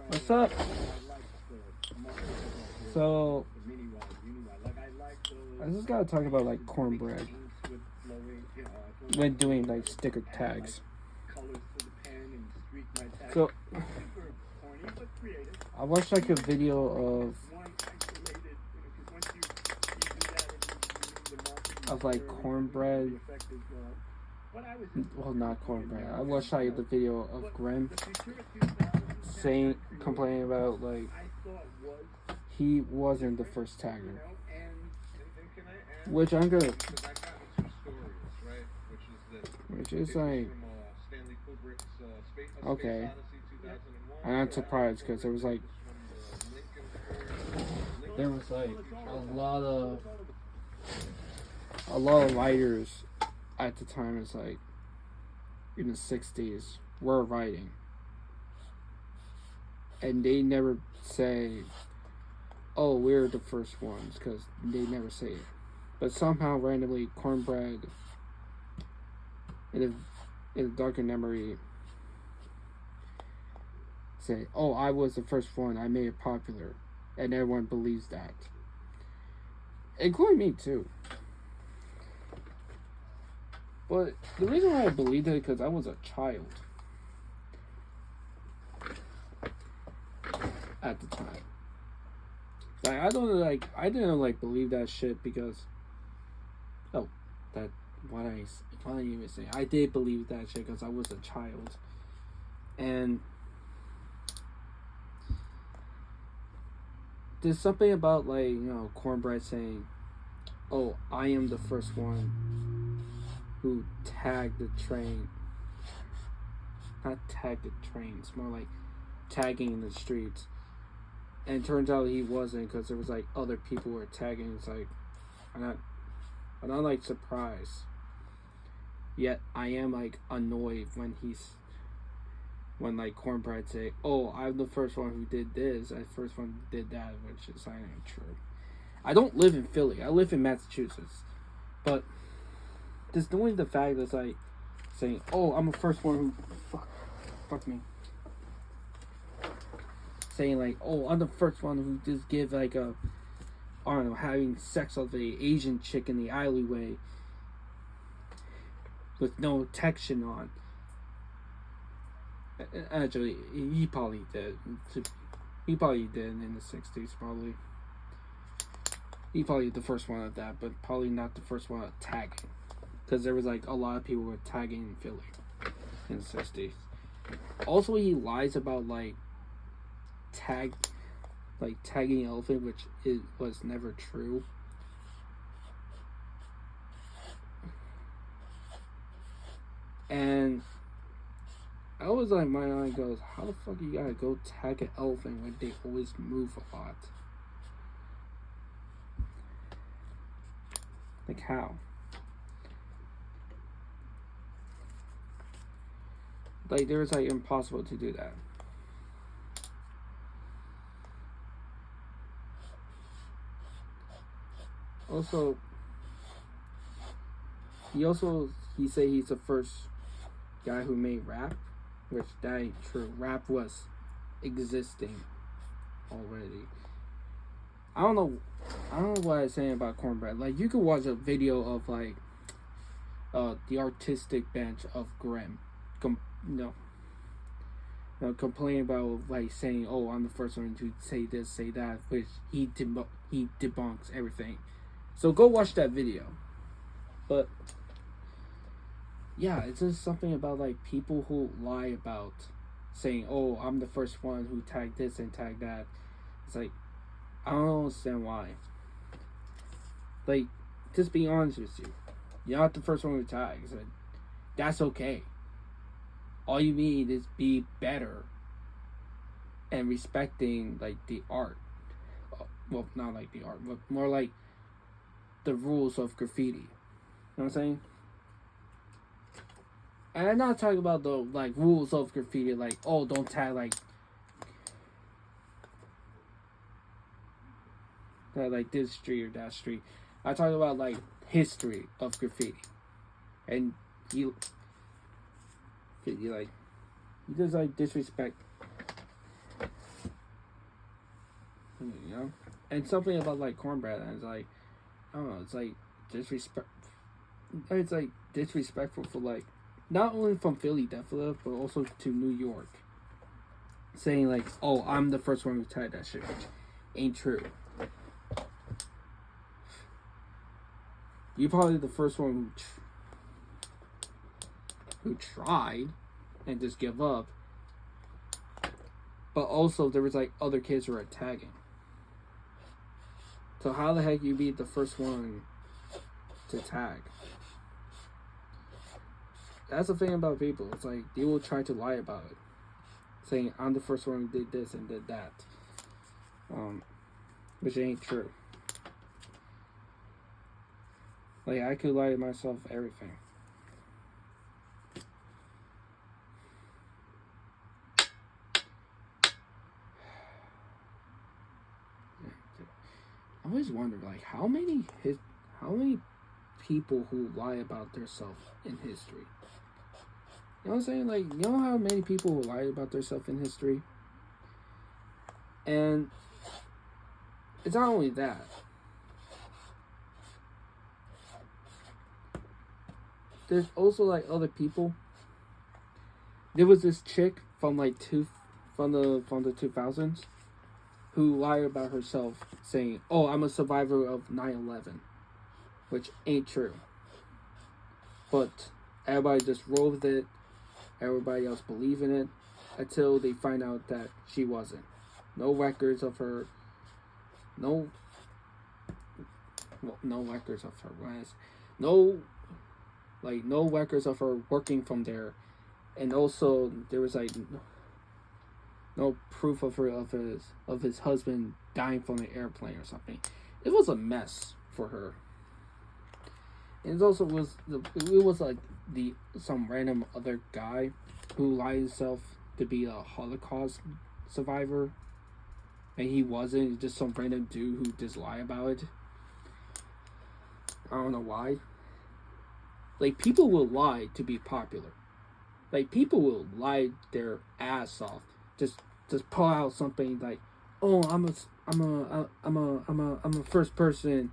What's up? So, I just gotta talk about like cornbread when doing like sticker tags. So, I watched like a video of like cornbread. Well, not cornbread. I watched like the video of Grim complaining about like he wasn't the first tagger, which I'm gonna, which is like okay. I'm not surprised because there was like a lot of writers at the time. It's like in the 60s were writing, and they never say, "Oh, we're the first ones," because they never say it. But somehow, randomly, cornbread in a darker memory say, "Oh, I was the first one. I made it popular," and everyone believes that, including me too. But the reason why I believed it is because I was a child at the time. Like I didn't believe that shit because what I even say. I did believe that shit because I was a child, and there's something about cornbread saying, "Oh, I am the first one who tagged the train." Not tagged the train. It's more like tagging in the streets. And it turns out he wasn't because there was like other people who were tagging. It's like I'm not like surprised. Yet I am like annoyed when like cornbread say, "Oh, I'm the first one who did this. I'm the first one who did that," which is not true. I don't live in Philly. I live in Massachusetts. But just knowing the fact that's like saying, "Oh, I'm the first one who fuck me." Saying like, "Oh, I'm the first one who just give like I don't know, having sex with a Asian chick in the alleyway with no protection on." Actually, he probably did. He probably did in the 60s, probably. He probably the first one at that, but probably not the first one at tagging. Because there was like a lot of people who were tagging in Philly in the 60s. Also, he lies about like tagging elephant, which was never true. And I always like, my mind goes, how the fuck you gotta go tag an elephant when they always move a lot? Like how? Like there's like impossible to do that. Also, he said he's the first guy who made rap, which that ain't true. Rap was existing already. I don't know what I'm saying about cornbread. Like you could watch a video of like the artistic bench of Grimm, complaining about like saying, "Oh, I'm the first one to say this, say that," which he debunks everything. So go watch that video. But yeah, it's just something about like people who lie about saying, "Oh, I'm the first one who tagged this and tagged that." It's like I don't understand why. Like, just be honest with you. You're not the first one who tags, and that's okay. All you need is be better and respecting like the art. Well, not like the art, but more like the rules of graffiti. You know what I'm saying? And I'm not talking about the like rules of graffiti, like, oh, don't tag like this street or that street. I talk about like history of graffiti, and you like You just like disrespect, and something about like cornbread, and it's like, I don't know, it's like disrespect. It's like disrespectful for like not only from Philadelphia but also to New York. Saying like, oh, I'm the first one who tried that shit, which ain't true. You're probably the first one who tried and just give up. But also there was like other kids who were tagging. So how the heck you be the first one to tag? That's the thing about people. It's like they will try to lie about it, saying I'm the first one who did this and did that, which ain't true. Like I could lie to myself everything. I always wondered, like, how many people who lie about themselves in history. You know what I'm saying? Like, you know how many people who lie about themselves in history? And it's not only that. There's also like other people. There was this chick from like from the 2000s who lied about herself, saying, "Oh, I'm a survivor of 9/11," which ain't true. But everybody just rolled with it. Everybody else believed in it until they find out that she wasn't. No records of her. No records of her rest. No records of her working from there, and also there was like no proof of his husband dying from an airplane or something. It was a mess for her. And it also was like some random other guy who lied himself to be a Holocaust survivor, and he wasn't. Just some random dude who just lied about it. I don't know why. Like, people will lie to be popular. Like, people will lie their ass off. Just pull out something like, "Oh, I'm a first person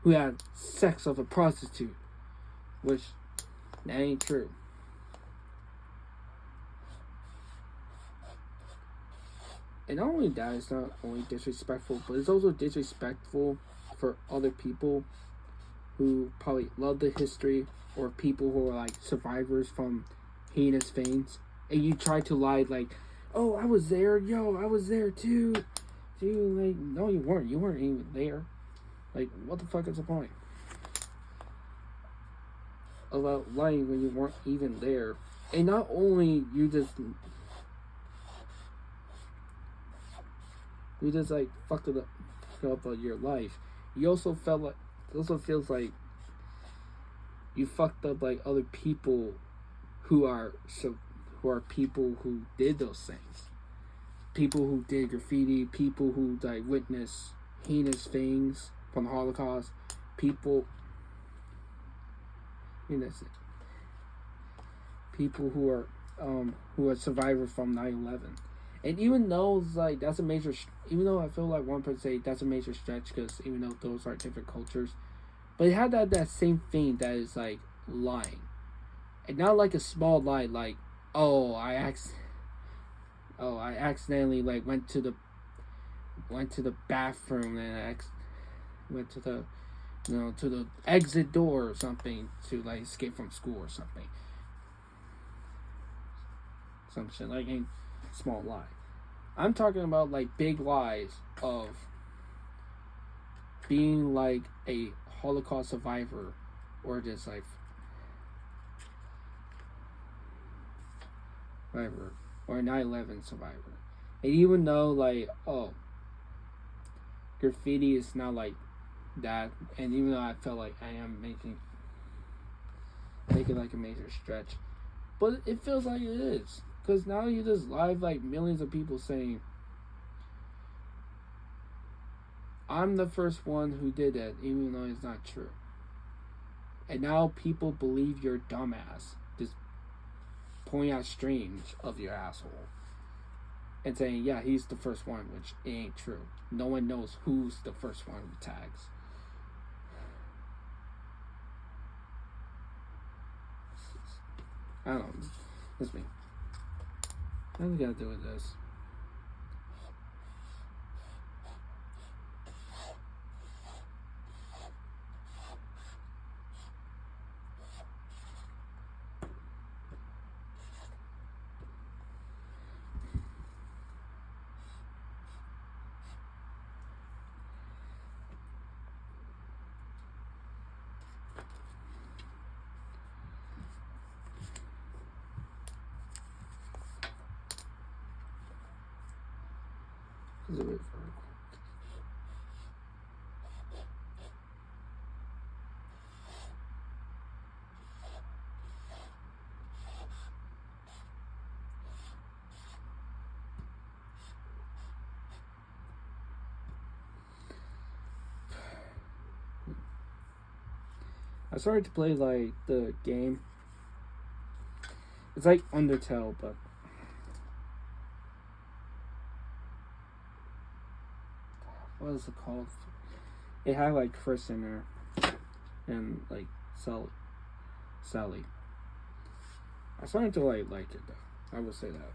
who had sex with a prostitute," which that ain't true. And not only that, it's not only disrespectful, but it's also disrespectful for other people who probably love the history, or people who are like survivors from heinous things, and you try to lie like, "Oh, I was there, I was there too." Dude, like, no, you weren't. You weren't even there. Like, what the fuck is the point about lying when you weren't even there? And not only you just like fucked up your life, you also felt like it also feels like you fucked up like other people who are people who did those things. People who did graffiti, people who like witnessed heinous things from the Holocaust, people people who are survivors from 9/11. And even though it's like that's a major, even though I feel like one person say that's a major stretch, because even though those are different cultures, but it had that same thing that is like lying, and not like a small lie, like, "Oh, I accidentally like went to the bathroom, and I went to the to the exit door or something to like escape from school or something." Some shit like a small lie. I'm talking about like big lies of being like a Holocaust survivor, or just like survivor, or a 9/11 survivor. And even though like, oh, graffiti is not like that, and even though I felt like I am making like a major stretch, but it feels like it is, because now you just live like millions of people saying, "I'm the first one who did that," even though it's not true. And now people believe you're dumbass. Just pointing out strings of your asshole and saying, yeah, he's the first one, which it ain't true. No one knows who's the first one who tags. I don't know. It's me. What do we gotta do with this? Is it wait for I started to play like the game. It's like Undertale, but what is it called? It had like Chris in there and like Sally. I started to like it though. I would say that.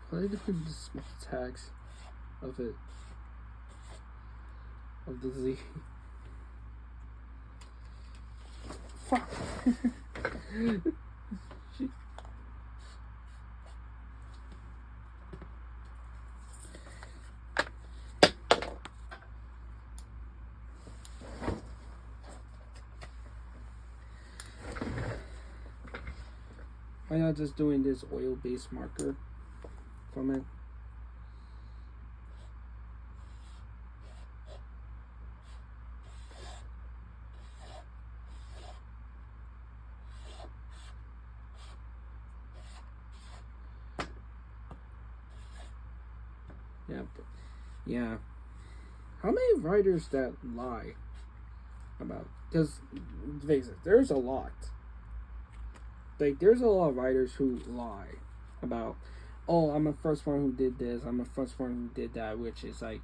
What are they doing the small tags of it? Of the Z. Fuck. Why not just doing this oil-based marker from it? Yeah. How many writers that lie about? Because, face it, there's a lot. Like, there's a lot of writers who lie about, oh, I'm the first one who did this, I'm the first one who did that, which is like,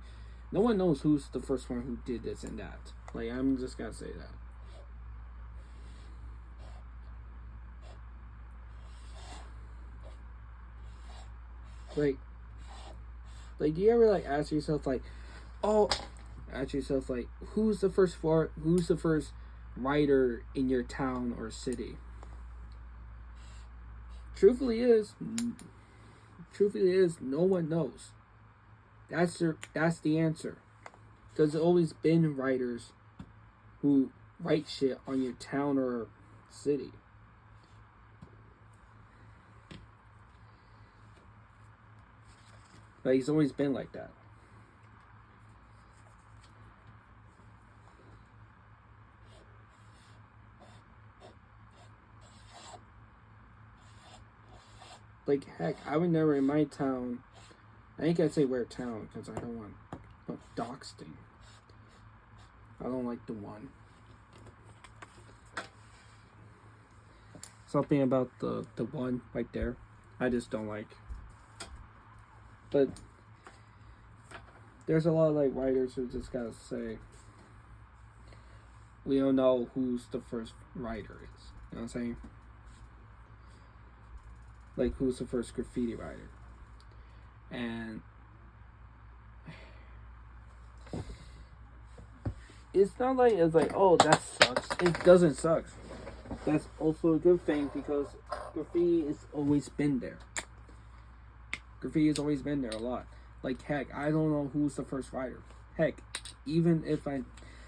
no one knows who's the first one who did this and that. Like, I'm just gonna say that. Like, do you ever like ask yourself like, who's the first writer in your town or city? Truthfully is, no one knows. That's the answer. There's always been writers who write shit on your town or city. But he's always been like that. Like, heck, I would never in my town. I ain't gonna say where town because I don't want doxing. I don't like the one. Something about the one right there, I just don't like. But there's a lot of like writers who just gotta say, we don't know who's the first writer is. You know what I'm saying? Like, who's the first graffiti writer? And it's not like it's like, oh, that sucks. It doesn't suck. That's also a good thing because graffiti has always been there. Graffiti has always been there a lot. Like, heck, I don't know who's the first writer. Heck, even if I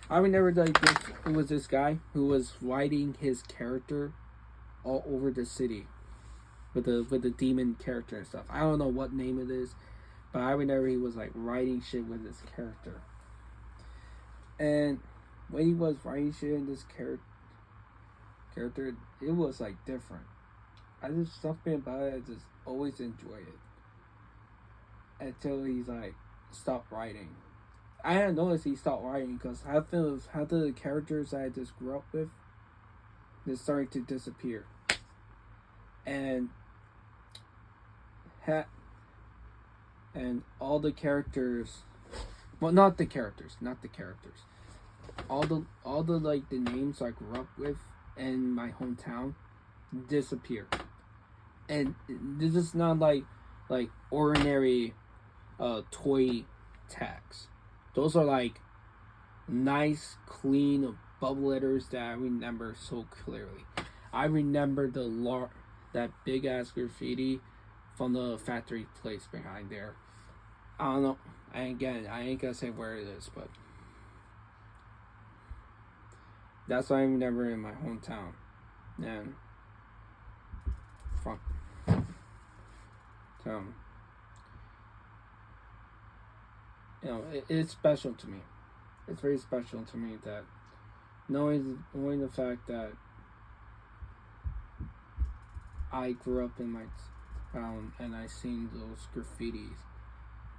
remember like this, it was this guy who was writing his character all over the city with the demon character and stuff. I don't know what name it is, but I remember he was like writing shit with his character. And when he was writing shit in this character, it was like different. I just something about it. I just always enjoy it until he's like stopped writing. I hadn't noticed he stopped writing because half the characters I just grew up with, they're starting to disappear, and all the characters, well, not the characters, all the like the names I grew up with in my hometown disappear, and this is not like ordinary toy tags. Those are like nice, clean bubble letters that I remember so clearly. I remember that big ass graffiti from the factory place behind there. I don't know. I ain't gonna say where it is, but that's what I remember in my hometown. And fun. So, you know, it's special to me. It's very special to me that knowing the fact that I grew up in my town and I seen those graffitis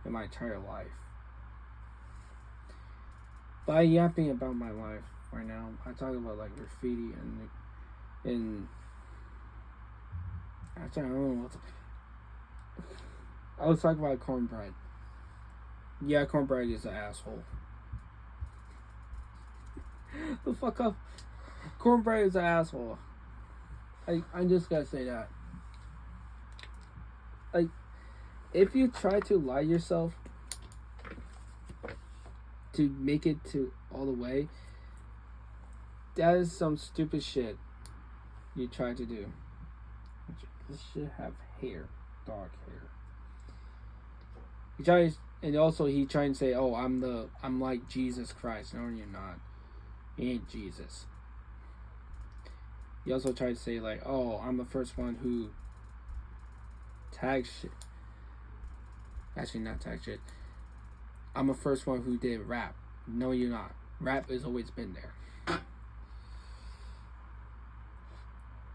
in my entire life. By yapping about my life right now, I talk about like graffiti and actually I don't know I was talking about cornbread. Yeah, cornbread is an asshole. The fuck up. Cornbread is an asshole. I'm just gonna say that. Like, if you try to lie yourself to make it to all the way, that is some stupid shit you try to do. This should have hair, dog hair. He tries, and also he trying to say, "Oh, I'm like Jesus Christ." No, you're not. You ain't Jesus. He also tried to say like, "Oh, I'm the first one who tagged shit." Actually, not tag shit. I'm the first one who did rap. No, you're not. Rap has always been there.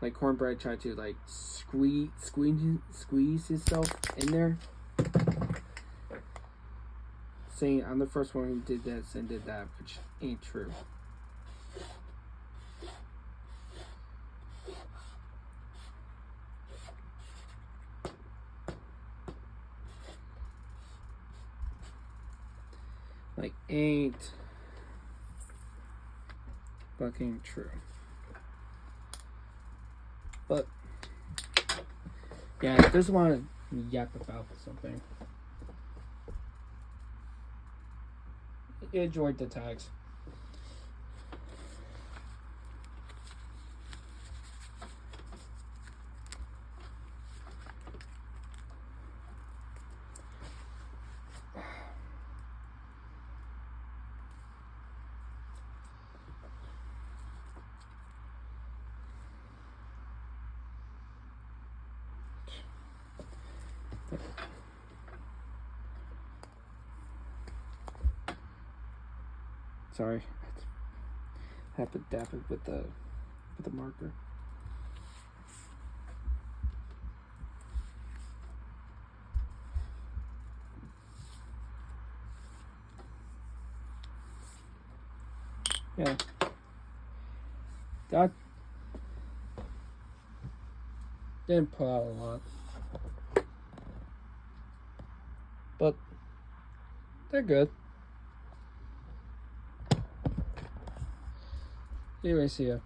Like cornbread tried to like squeeze himself in there, saying I'm the first one who did this and did that, which ain't true. Like, ain't fucking true. But yeah, I just want to yap about something. I enjoyed the tags. Sorry, I have to dab it with the marker. Yeah, that didn't pull out a lot, but they're good. Anyway, see ya.